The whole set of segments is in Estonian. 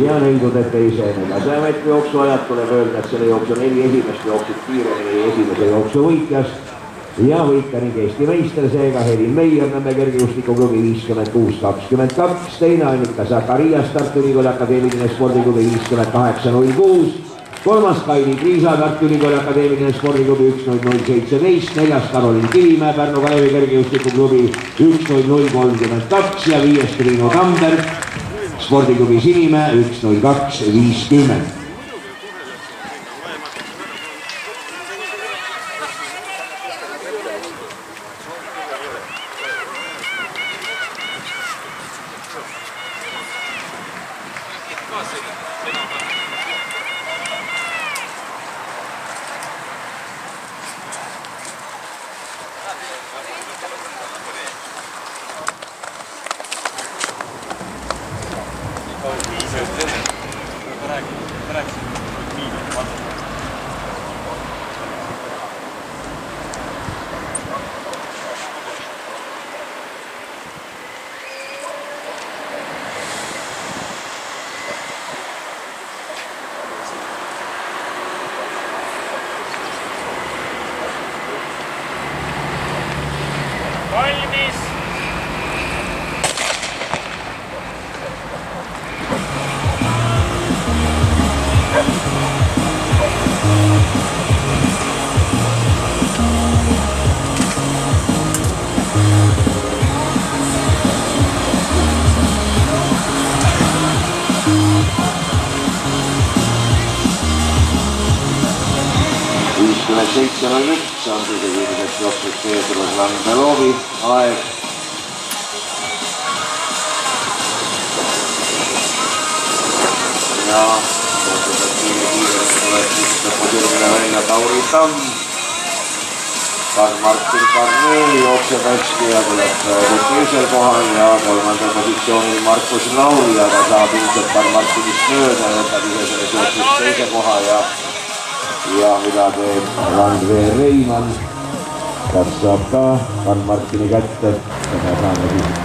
ja nõudnud, et teise 400 meetri jooksu ajad tuleb öelda, et selle jooksu 4 esimest jooksid kiiremini esimese jooksu võitjast ja võitja ning Eesti meister, seega Helin Meier, Nõmme kergejõustikuklubi 56-22, teine Annika Sakarias, Tartu Ülikooli Akadeemiline Spordiklubi 58-06, kolmas Kaili Kriisa, Tartu Ülikooli Akadeemiline Spordiklubi 1-0-0-17, neljas Karolin Kivimäe, Pärnu Kalevi kergejõustikuklubi 1-0-0-32 ja viies Triinu Tamberg, Spordiklubi Sinimäe 1-0-2-50. Valmis! on siis esimeseks jooksuks Peetrus Lambelovi aeg. Ja tuleb siis lõpusirgele välja Tauri Tamm. Karl-Martin Karnöö jookseb hästi ja tuleb teisel kohal ja kolmandal positsioonil Markus Lauri, aga saab ilmselt Karl-Martinist mööda ja võtab ise selles jooksus teise koha ja mida teeb Randveer Reimann, kas saab ka Karl-Martini kätte, seda saame siis.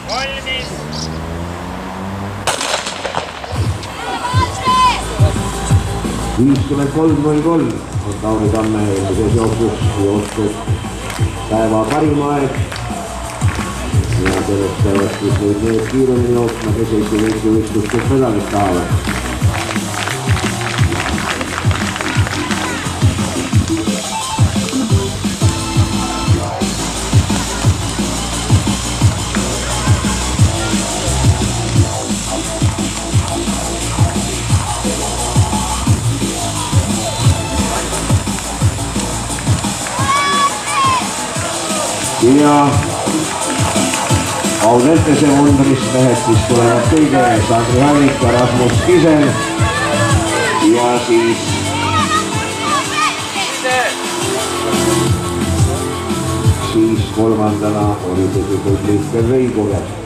Valmis! 53.03 on Tauri Tamme eelmises jooksus joostud päeva parim aeg. Ja sellest peavad siis nüüd need kiiremini jooksma, kes Eesti võistlustes medalist tahavad. Ja Audentese mundrist mehed siis tulevad kõige ees Andri Hallik ja Rasmus Kisel ja siis kolmandana oli tegelikult Liitel Reigover.